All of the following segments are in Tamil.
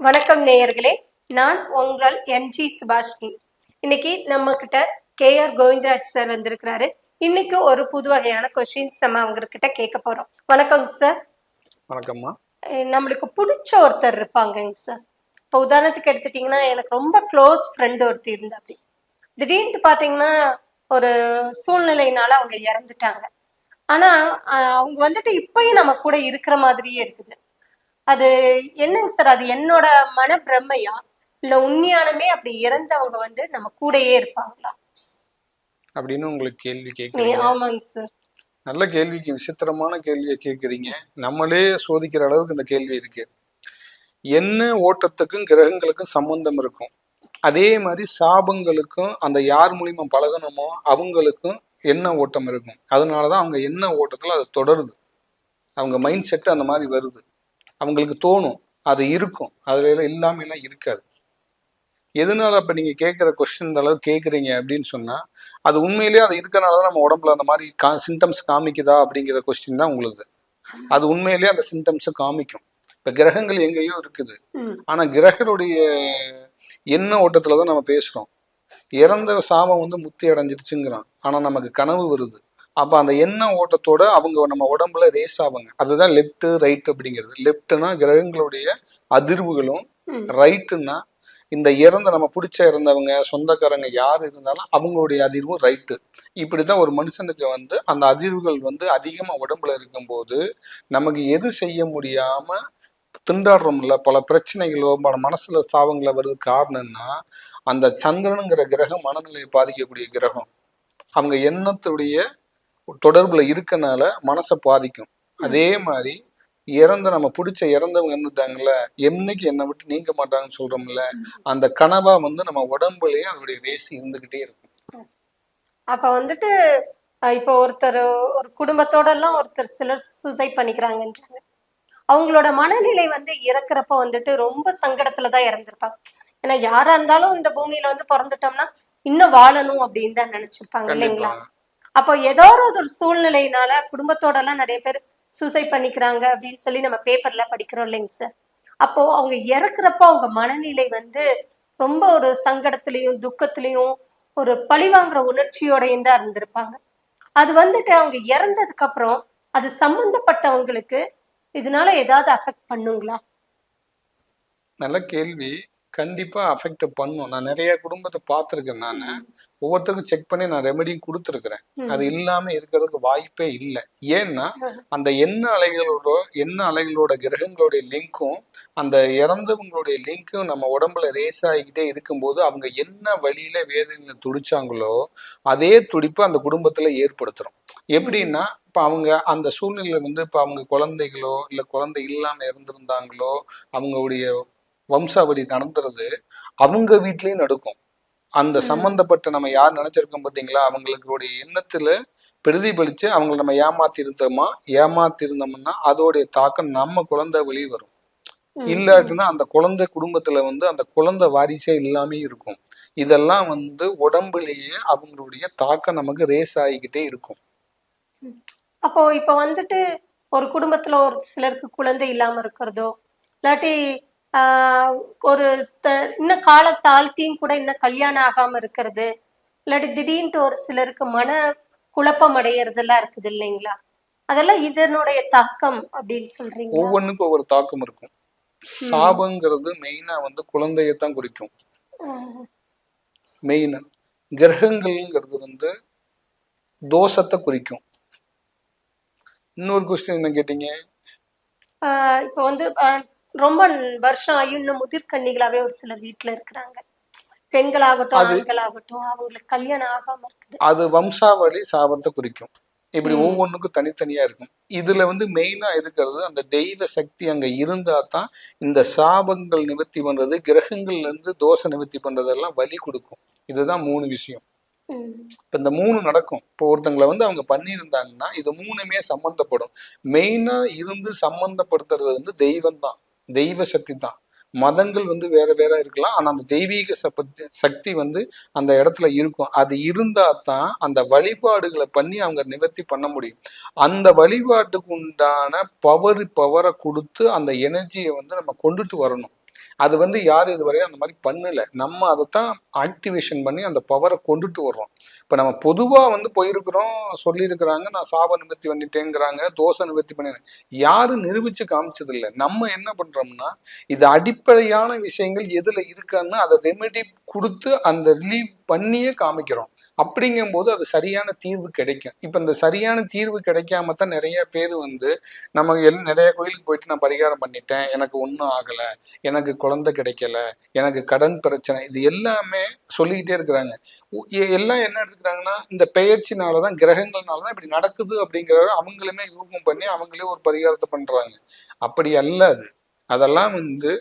வணக்கம் நேயர்களே, நான் உங்கள் எம்ஜி சுபாஷினி. இன்னைக்கு நம்ம கிட்ட கேஆர் கோவிந்தராஜ் சார் வந்திருக்கிறாரு. இன்னைக்கு ஒரு புது வகையான கொஸ்டின்ஸ் நம்ம அவங்க கிட்ட கேட்க போறோம். வணக்கம் சார். வணக்கம்மா. நம்மளுக்கு பிடிச்ச ஒருத்தர் இருப்பாங்கங்க சார். இப்போ உதாரணத்துக்கு எடுத்துட்டீங்கன்னா, எனக்கு ரொம்ப க்ளோஸ் ஃப்ரெண்டு ஒருத்தர் இருந்தா, அப்படி திடீர்னு பார்த்தீங்கன்னா ஒரு சூழ்நிலையினால அவங்க இறந்துட்டாங்க. ஆனா அவங்க வந்துட்டு இப்பயும் நம்ம கூட இருக்கிற மாதிரியே இருக்குது. அது என்னங்க சார், அது என்னோட மன பிரம்மையா இல்ல உண்மையானமே அப்படி இறந்தவங்க வந்து நம்ம கூடயே இருப்பாங்களா அப்படின்னு உங்களுக்கு கேள்வி கேட்குறீங்க. ஆமாங்க சார். நல்ல கேள்விக்கு விசித்திரமான கேள்வியை கேட்குறீங்க. நம்மளே சோதிக்கிற அளவுக்கு இந்த கேள்வி இருக்கு. என்ன ஓட்டத்துக்கும் கிரகங்களுக்கும் சம்பந்தம் இருக்கும். அதே மாதிரி சாபங்களுக்கும் அந்த யார் மூலியமா பழகணுமோ அவங்களுக்கும் என்ன ஓட்டம் இருக்கும். அதனாலதான் அவங்க என்ன ஓட்டத்துல அது தொடருது. அவங்க மைண்ட் செட் அந்த மாதிரி வருது. அவங்களுக்கு தோணும் அது இருக்கும். அதுல இல்லாம எல்லாம் இருக்காது. எதனால அப்ப நீங்க கேட்கிற கொஸ்டின் இந்த அளவு கேட்குறீங்க அப்படின்னு சொன்னா, அது உண்மையிலேயே அது இருக்கனாலதான் நம்ம உடம்புல அந்த மாதிரி சிம்டம்ஸ் காமிக்குதா அப்படிங்கிற கொஸ்டின் தான் உங்களுக்கு. அது உண்மையிலேயே அந்த சிம்டம்ஸ் காமிக்கும். இப்ப கிரகங்கள் எங்கேயோ இருக்குது. ஆனா கிரகனுடைய என்ன ஓட்டத்துலதான் நம்ம பேசுறோம். இறந்த சாபம் வந்து முத்தி அடைஞ்சிருச்சுங்கிறான். ஆனா நமக்கு கனவு வருது. அப்ப அந்த எண்ண ஓட்டத்தோட அவங்க நம்ம உடம்புல ரேஸ் ஆவாங்க. அதுதான் லெப்ட் ரைட் அப்படிங்கிறது. லெப்ட்னா கிரகங்களுடைய அதிர்வுகளும், ரைட்டுன்னா இந்த இறந்த நம்ம பிடிச்ச இறந்தவங்க சொந்தக்காரங்க யார் இருந்தாலும் அவங்களுடைய அதிர்வும் ரைட்டு. இப்படிதான் ஒரு மனுஷனுக்கு வந்து அந்த அதிர்வுகள் வந்து அதிகமா உடம்புல இருக்கும்போது நமக்கு எது செய்ய முடியாம திண்டாடுறோம்ல, பல பிரச்சனைகளோ பல மனசுல ஸ்தாபங்களை வருது. காரணம்னா அந்த சந்திரனுங்கிற கிரகம் மனநிலையை பாதிக்கக்கூடிய கிரகம். அவங்க எண்ணத்துடைய தொடர்புல இருக்கனால மனசை பாதிக்கும். அதே மாதிரி இறந்த நம்ம பிடிச்ச இறந்தவங்க என்னட்டாங்கல்ல, என்னைக்கு என்னை விட்டு நீங்க மாட்டாங்கன்னு சொல்றோம்ல, அந்த கனவா வந்து நம்ம உடம்புலயே அதோடைய ரேஸ் இருந்துகிட்டே இருக்கும். அப்ப வந்துட்டு இப்போ ஒருத்தர் ஒரு குடும்பத்தோட எல்லாம் ஒருத்தர் சிலர் சூசைட் பண்ணிக்கிறாங்கன்றாங்க. அவங்களோட மனநிலை வந்து இறக்குறப்ப வந்துட்டு ரொம்ப சங்கடத்துலதான் இறந்திருப்பாங்க. ஏன்னா யாரா இருந்தாலும் இந்த பூமியில வந்து பிறந்துட்டோம்னா இன்னும் வாழணும் அப்படின்னு தான் நினைச்சிருப்பாங்க இல்லைங்களா? அப்போ ஏதோ ஒரு சூழ்நிலையினால குடும்பத்தோட எல்லாம் நிறைய பேர் சூசைட் பண்ணிக்கிறாங்க அப்படின்னு சொல்லி நம்ம பேப்பர்ல படிக்கிறோம் இல்லைங்க சார். அப்போ அவங்க இறக்குறப்ப அவங்க மனநிலை வந்து ரொம்ப ஒரு சங்கடத்திலையும் துக்கத்திலையும் ஒரு பழிவாங்குற உணர்ச்சியோடையும் தான் இருந்திருப்பாங்க. அது வந்துட்டு அவங்க இறந்ததுக்கு அப்புறம் அது சம்பந்தப்பட்டவங்களுக்கு இதனால ஏதாவது அஃபெக்ட் பண்ணுங்களா? நல்ல கேள்வி. கண்டிப்பா அஃபெக்ட் பண்ணும். நான் நிறைய குடும்பத்தை பார்த்துருக்கேன். நான் ஒவ்வொருத்தருக்கும் செக் பண்ணி நான் ரெமெடியும் கொடுத்துருக்குறேன். அது இல்லாம இருக்கிறதுக்கு வாய்ப்பே இல்லை. ஏன்னா அந்த எண்ண அலைகளோட கிரகங்களுடைய லிங்க்கும் அந்த இறந்தவங்களுடைய லிங்க்கும் நம்ம உடம்புல ரேஸ் ஆகிக்கிட்டே இருக்கும்போது அவங்க என்ன வழியில வேதனையில துடிச்சாங்களோ அதே துடிப்பு அந்த குடும்பத்துல ஏற்படுத்துறோம். எப்படின்னா இப்ப அவங்க அந்த சூழ்நிலையில வந்து இப்ப அவங்க குழந்தைகளோ இல்ல குழந்தை இல்லாம இறந்திருந்தாங்களோ அவங்களுடைய வம்சாவளி நடந்துறது அவங்க வீட்லயும் நடக்கும். அந்த சம்பந்தப்பட்ட நம்ம யார் நினைச்சிருக்கோம் பார்த்தீங்களா, அவங்களுடைய எண்ணத்துல பிரதிபலிச்சு அவங்களை நம்ம ஏமாத்திருந்தோம்னா அதோடைய தாக்கம் நம்ம குழந்தை வெளியே வரும். இல்லாட்டினா அந்த குழந்தை குடும்பத்துல வந்து அந்த குழந்தை வாரிசே இல்லாமே இருக்கும். இதெல்லாம் வந்து உடம்புலேயே அவங்களுடைய தாக்கம் நமக்கு ரேஸ் ஆகிக்கிட்டே இருக்கும். அப்போ இப்ப வந்துட்டு ஒரு குடும்பத்துல ஒரு சிலருக்கு குழந்தை இல்லாம இருக்கிறதோ இல்லாட்டி ஒரு இன்னும் கால தாழ்த்தியும் கூட இன்னும் கல்யாணம் ஆகாம இருக்கிறது, இல்லாட்டி திடீர்னு ஒரு சிலருக்கு மன குழப்பம் அடையறதெல்லாம் இருக்குது இல்லைங்களா? அதெல்லாம் இதனுடைய தாக்கம் அப்படின்னு சொல்றீங்க. ஒவ்வொன்றுக்கும் ஒவ்வொரு தாக்கம் இருக்கும். சாபங்கிறது மெயினா வந்து குழந்தையத்தான் குறிக்கும். மெயினா கிரகங்கள்ங்கிறது வந்து தோஷத்தை குறிக்கும். இன்னொரு கொஸ்டின் என்ன கேட்டீங்க? இப்ப வந்து ரொம்ப வருஷம் ஆகி இன்னும் முதிர்கன்னிகளாவே ஒரு சிலர் வீட்டுல இருக்கிறாங்க. பெண்களாகட்டும் ஆண்களாகட்டும் அவங்களுக்கு கல்யாணம் ஆகாம இருக்குது. அது வம்சாவளி சாபத்தை குறிக்கும். இப்படி ஒவ்வொன்றுக்கும் தனித்தனியா இருக்கும். இதுல வந்து மெயினா இருக்கிறது அந்த தெய்வ சக்தி அங்க இருந்தா தான் இந்த சாபங்கள் நிவர்த்தி பண்றது, கிரகங்கள்ல இருந்து தோஷ நிவர்த்தி பண்றதெல்லாம் வழி கொடுக்கும். இதுதான் 3 விஷயம். இப்ப இந்த 3 நடக்கும். இப்போ ஒருத்தங்களை வந்து அவங்க பண்ணியிருந்தாங்கன்னா இது 3மே சம்பந்தப்படும். மெயினா இருந்து சம்பந்தப்படுத்துறது வந்து தெய்வம் தான், தெய்வ சக்தி தான். மதங்கள் வந்து வேற வேற இருக்கலாம். ஆனா அந்த தெய்வீக சக்தி வந்து அந்த இடத்துல இருக்கும். அது இருந்தா தான் அந்த வழிபாடுகளை பண்ணி அவங்க நிவர்த்தி பண்ண முடியும். அந்த வழிபாட்டுக்கு உண்டான பவரை கொடுத்து அந்த எனர்ஜியை வந்து நம்ம கொண்டுட்டு வரணும். அது வந்து யாரும் இதுவரையும் அந்த மாதிரி பண்ணல. நம்ம அதைத்தான் ஆக்டிவேஷன் பண்ணி அந்த பவரை கொண்டுட்டு வர்றோம். இப்ப நம்ம பொதுவா வந்து போயிருக்கிறோம், சொல்லியிருக்கிறாங்க, நான் சாப நிவர்த்தி பண்ணிட்டேங்கிறாங்க, தோஷ நிவர்த்தி பண்ணிட்டேன். யாரும் நிரூபிச்சு காமிச்சது இல்லை. நம்ம என்ன பண்றோம்னா, இது அடிப்படையான விஷயங்கள் எதுல இருக்கான்னு அதை ரெமெடி கொடுத்து அந்த ரிலீவ் பண்ணியே காமிக்கிறோம். அப்படிங்கும்போது அது சரியான தீர்வு கிடைக்கும். இப்ப இந்த சரியான தீர்வு கிடைக்காம தான் நிறைய பேர் வந்து நம்ம நிறைய கோயிலுக்கு போயிட்டு நான் பரிகாரம் பண்ணிட்டேன், எனக்கு ஒன்றும் ஆகலை, எனக்கு குழந்தை கிடைக்கல, எனக்கு கடன் பிரச்சனை, இது எல்லாமே சொல்லிக்கிட்டே இருக்கிறாங்க. எல்லாம் என்ன எடுத்துக்கிறாங்கன்னா, இந்த பெயர்ச்சினாலதான் கிரகங்கள்னாலதான் இப்படி நடக்குது அப்படிங்கிறத அவங்களுமே யூகம் பண்ணி அவங்களே ஒரு பரிகாரத்தை பண்றாங்க. அப்படி அல்ல அது. அதெல்லாம் வந்து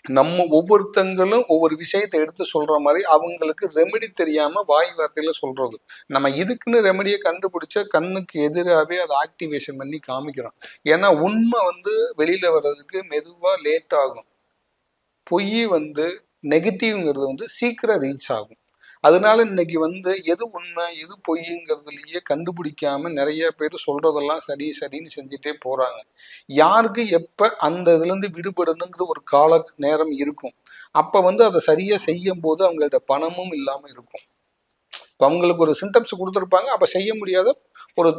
நம்ம ஒவ்வொருத்தங்களும் ஒவ்வொரு விஷயத்தை எடுத்து சொல்ற மாதிரி அவங்களுக்கு ரெமெடி தெரியாம வாய் வார்த்தையில சொல்றது. நம்ம இதுக்குன்னு ரெமெடியை கண்டுபிடிச்ச கண்ணுக்கு எதிராகவே அதை ஆக்டிவேஷன் பண்ணி காமிக்கிறோம். ஏன்னா உண்மை வந்து வெளியில வர்றதுக்கு மெதுவா லேட் ஆகும். பொய் வந்து நெகட்டிவ்ங்கிறது வந்து சீக்கிரம் ரீச் ஆகும். அதனால இன்னைக்கு வந்து எது உண்மை எது பொய்ங்கிறதுலயே கண்டுபிடிக்காம நிறைய பேர் சொல்றதெல்லாம் சரி சரின்னு செஞ்சுட்டே போறாங்க. யாருக்கு எப்ப அந்த இதுல இருந்து விடுபடணுங்கிற ஒரு கால நேரம் இருக்கும். அப்ப வந்து அதை சரியா செய்யும் போது அவங்கள்ட்ட பணமும் இல்லாம இருக்கும். இப்ப அவங்களுக்கு ஒரு சிம்டம்ஸ் கொடுத்துருப்பாங்க, அப்ப செய்ய முடியாத ஒரு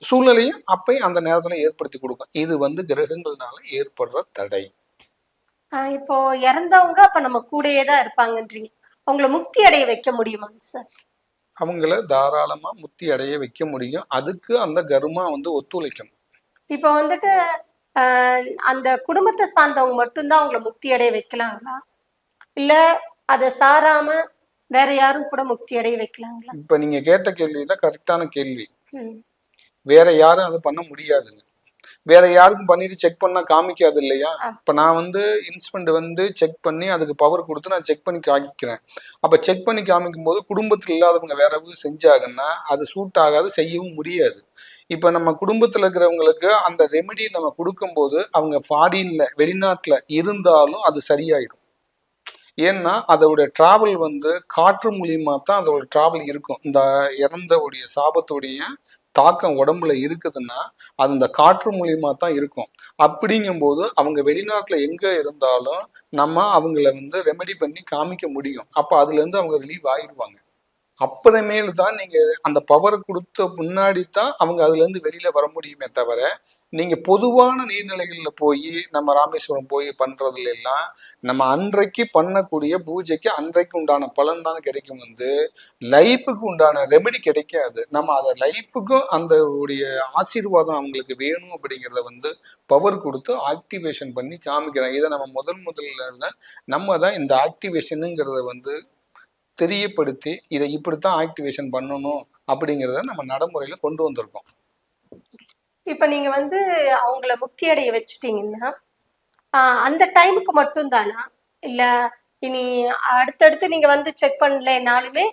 சூழ்நிலையும் அப்பயும் அந்த நேரத்துல ஏற்படுத்தி கொடுக்கும். இது வந்து கிரகங்கள்னால ஏற்படுற தடை. இப்போ இறந்தவங்க அப்ப நம்ம கூடயே தான் இருப்பாங்கன்றீங்க. அவங்கள முக்தி அடைய வைக்க முடியுமாங்க சார்? அவங்கள தாராளமா முக்தி அடைய வைக்க முடியும். அதுக்கு அந்த கர்மா வந்து ஒத்துழைக்கணும். இப்போ வந்துட்டு அந்த குடும்பத்தை சார்ந்தவங்க மட்டும்தான் அவங்கள முக்தி அடைய வைக்கலாங்களா, இல்ல அதை சாராம வேற யாரும் கூட முக்தி அடைய வைக்கலாங்களா? இப்ப நீங்க கேட்ட கேள்விதான் கரெக்டான கேள்வி. வேற யாரும் அதை பண்ண முடியாதுங்க. வேற யாருக்கும் பண்ணிட்டு செக் பண்ணா காமிக்காது இல்லையா? இப்ப நான் வந்து இன்ஸ்ட்ருமெண்ட் வந்து செக் பண்ணி அதுக்கு பவர் கொடுத்து நான் செக் பண்ணி காமிக்கிறேன். அப்ப செக் பண்ணி காமிக்கும் போது குடும்பத்துல இல்லாதவங்க வேற எதுவும் செஞ்சாங்கன்னா அது சூட் ஆகாது, செய்யவும் முடியாது. இப்ப நம்ம குடும்பத்துல இருக்கிறவங்களுக்கு அந்த ரெமெடி நம்ம கொடுக்கும் போது அவங்க ஃபாரின்ல வெளிநாட்டுல இருந்தாலும் அது சரியாயிடும். ஏன்னா அதோட டிராவல் வந்து காற்று மூலியமா தான் அதோட டிராவல் இருக்கும். இந்த இறந்தவுடைய சாபத்துடைய தாக்கம் உடம்புல இருக்குதுன்னா அது இந்த காற்று மூலியமா தான் இருக்கும். அப்படிங்கும்போது அவங்க வெளிநாட்டுல எங்க இருந்தாலும் நம்ம அவங்கள வந்து ரெமெடி பண்ணி காமிக்க முடியும். அப்ப அதுல இருந்து அவங்க ரிலீவ் ஆயிடுவாங்க. அப்புறமேலு தான் நீங்க அந்த பவரை கொடுத்த முன்னாடி தான் அவங்க அதுல இருந்து வெளியில வர முடியுமே தவிர, நீங்க பொதுவான நீர்நிலைகள்ல போய் நம்ம ராமேஸ்வரம் போய் பண்றதுல எல்லாம் நம்ம அன்றைக்கு பண்ணக்கூடிய பூஜைக்கு அன்றைக்கு உண்டான பலன் தான் கிடைக்கும். வந்து லைஃபுக்கு உண்டான ரெமெடி கிடைக்காது. நம்ம அதை லைஃபுக்கும் அந்த உடைய ஆசீர்வாதம் அவங்களுக்கு வேணும் அப்படிங்கிறத வந்து பவர் கொடுத்து ஆக்டிவேஷன் பண்ணி காமிக்கிறோம். இதை நம்ம முதல்ல நம்ம தான் இந்த ஆக்டிவேஷனுங்கிறத வந்து தெரியப்படுத்தி இதை இப்படித்தான் ஆக்டிவேஷன் பண்ணணும் அப்படிங்கிறத நம்ம நடைமுறையில கொண்டு வந்திருக்கோம். இப்ப நீங்க வந்து அவங்கள முக்தி அடைய வச்சுட்டீங்கன்னா அந்த டைமுக்கு மட்டும் தானா, இல்ல இனி அடுத்தடுத்து நீங்க வந்து செக் பண்ணலனாலுமே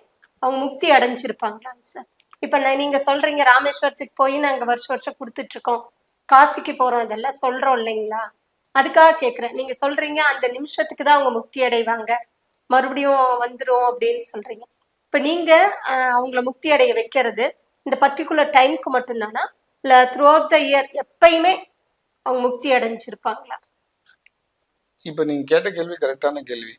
அவங்க முக்தி அடைஞ்சிருப்பாங்களாங்க சார்? இப்ப நீங்க சொல்றீங்க ராமேஸ்வரத்துக்கு போய் நாங்க வருஷம் வருஷம் கொடுத்துட்டு இருக்கோம், காசிக்கு போறோம், இதெல்லாம் சொல்றோம் இல்லைங்களா? அதுக்காக கேக்குறேன். நீங்க சொல்றீங்க அந்த நிமிஷத்துக்கு தான் அவங்க முக்தி அடைவாங்க, மறுபடியும் வந்துரும் அப்படின்னு சொல்றீங்க. இப்ப நீங்க அவங்கள முக்தி அடைய வைக்கிறது இந்த பர்டிகுலர் டைமுக்கு மட்டும்தானா, இல்ல த்ரூ அவுட் த இயர் எப்பயுமே அவங்க முக்தி அடைஞ்சிருப்பாங்களா? இப்ப நீங்க கேட்ட கேள்வி கரெக்டான கேள்வி.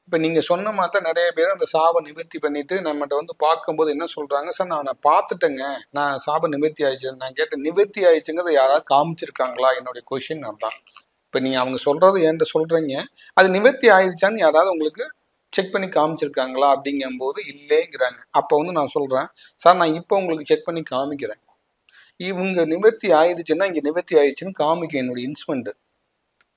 இப்ப நீங்க சொன்ன மாதிரி நிறைய பேர் அந்த சாப நிவர்த்தி பண்ணிட்டு நம்மகிட்ட வந்து பார்க்கும்போது என்ன சொல்றாங்க, சார் நான் பார்த்துட்டேங்க, நான் சாப நிவர்த்தி ஆயிடுச்சு. நான் கேட்டேன், நிவர்த்தி ஆயிடுச்சுங்கிறத யாராவது காமிச்சிருக்காங்களா? என்னுடைய கொஸ்டின் அதான். இப்ப நீங்க அவங்க சொல்றது என்கிட்ட சொல்றீங்க, அது நிவர்த்தி ஆயிடுச்சான்னு யாராவது உங்களுக்கு செக் பண்ணி காமிச்சிருக்காங்களா அப்படிங்கும் போது இல்லைங்கிறாங்க. அப்ப வந்து நான் சொல்றேன், சார் நான் இப்போ உங்களுக்கு செக் பண்ணி காமிக்கிறேன். இவங்க நிவர்த்தி ஆயிடுச்சுன்னா இங்க நிவர்த்தி ஆயிடுச்சுன்னு காமிக்கும் என்னுடைய இன்ஸ்ட்ருமெண்ட்,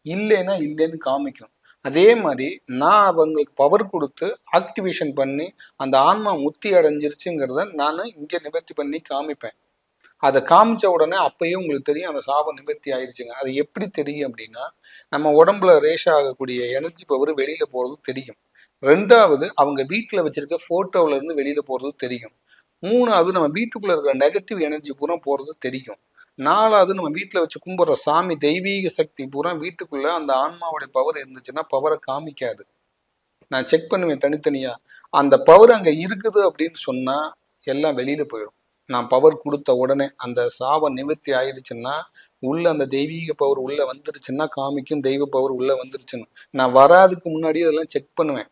இல்லைன்னா இல்லைன்னு காமிக்கும். அதே மாதிரி நான் அவங்களுக்கு பவர் கொடுத்து ஆக்டிவேஷன் பண்ணி அந்த ஆன்மா முத்தி அடைஞ்சிருச்சுங்கிறத நான் இங்க நிவர்த்தி பண்ணி காமிப்பேன். அதை காமிச்ச உடனே அப்பயும் உங்களுக்கு தெரியும் அந்த சாபம் நிவர்த்தி ஆயிடுச்சுங்க. அது எப்படி தெரியும் அப்படின்னா, நம்ம உடம்புல ரேஷ் ஆகக்கூடிய எனர்ஜி பவர் வெளியில போறது தெரியும். ரெண்டாவது அவங்க வீட்டுல வச்சிருக்க போட்டோல இருந்து வெளியில போறது தெரியும். மூணாவது நம்ம வீட்டுக்குள்ள இருக்கிற நெகட்டிவ் எனர்ஜி பூரா போறது தெரியும். நாலாவது நம்ம வீட்டுல வச்சு கும்பிடுற சாமி தெய்வீக சக்தி பூரா வீட்டுக்குள்ள அந்த ஆன்மாவுடைய பவர் இருந்துச்சுன்னா பவரை காமிக்காது. நான் செக் பண்ணுவேன் தனித்தனியா. அந்த பவர் அங்க இருக்குது அப்படின்னு சொன்னா எல்லாம் வெளியில போயிடும். நான் பவர் கொடுத்த உடனே அந்த சாபம் நிவர்த்தி ஆயிடுச்சுன்னா உள்ள அந்த தெய்வீக பவர் உள்ள வந்துருச்சுன்னா காமிக்கும் தெய்வ பவர் உள்ள வந்துருச்சுன்னு. நான் வராதுக்கு முன்னாடி அதெல்லாம் செக் பண்ணுவேன்.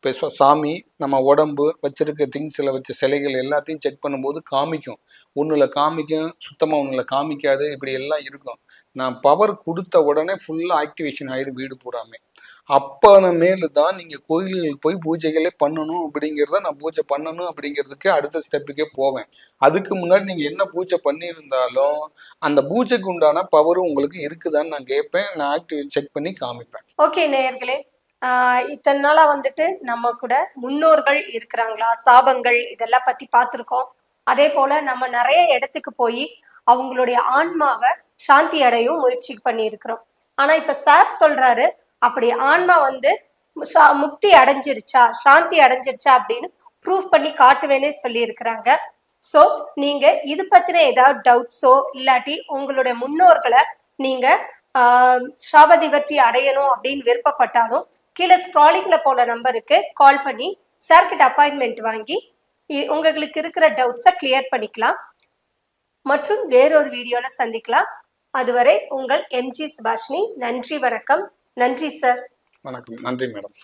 இப்போ சாமி நம்ம உடம்பு வச்சிருக்க திங்ஸில் வச்ச சிலைகள் எல்லாத்தையும் செக் பண்ணும்போது காமிக்கும். ஒன்றுல காமிக்கும், சுத்தமாக ஒன்றுல காமிக்காது, இப்படி எல்லாம் இருக்கும். நான் பவர் கொடுத்த உடனே ஃபுல்லாக ஆக்டிவேஷன் ஆயிரும் வீடு பூராமே. அப்பான மேலு தான் நீங்கள் கோயில்களுக்கு போய் பூஜைகளே பண்ணணும் அப்படிங்கிறத நான் பூஜை பண்ணணும் அப்படிங்கிறதுக்கு அடுத்த ஸ்டெப்புக்கே போவேன். அதுக்கு முன்னாடி நீங்கள் என்ன பூஜை பண்ணியிருந்தாலும் அந்த பூஜைக்கு உண்டான பவரும் உங்களுக்கு இருக்குதான்னு நான் கேட்பேன். நான் ஆக்டிவ் செக் பண்ணி காமிப்பேன். ஓகே நேயர்களே, இத்தனை நாளா வந்துட்டு நம்ம கூட முன்னோர்கள் இருக்கிறாங்களா, சாபங்கள் இதெல்லாம் பத்தி பார்த்துருக்கோம். அதே போல நம்ம நிறைய இடத்துக்கு போய் அவங்களுடைய ஆன்மாவை சாந்தி அடையும் முயற்சி பண்ணி இருக்கிறோம். ஆனா இப்ப சார் சொல்றாரு, அப்படி ஆன்மா வந்து முக்தி அடைஞ்சிருச்சா, சாந்தி அடைஞ்சிருச்சா அப்படின்னு ப்ரூவ் பண்ணி காட்டுவேனே சொல்லி இருக்கிறாங்க. ஸோ நீங்க இது பத்தின ஏதாவது டவுட்ஸோ இல்லாட்டி உங்களுடைய முன்னோர்களை நீங்க சாப நிவர்த்தி அடையணும் அப்படின்னு விருப்பப்பட்டாலும் கீழே ஸ்க்ராலிங்ல போல நம்பருக்கு கால் பண்ணி சார்கிட்ட அப்பாயின்மெண்ட் வாங்கி உங்களுக்கு இருக்கிற டவுட்ஸை கிளியர் பண்ணிக்கலாம். மற்றும் வேறொரு வீடியோல சந்திக்கலாம். அதுவரை உங்கள் எம்ஜி சுபாஷினி. நன்றி, வணக்கம். நன்றி சார். வணக்கம். நன்றி மேடம்.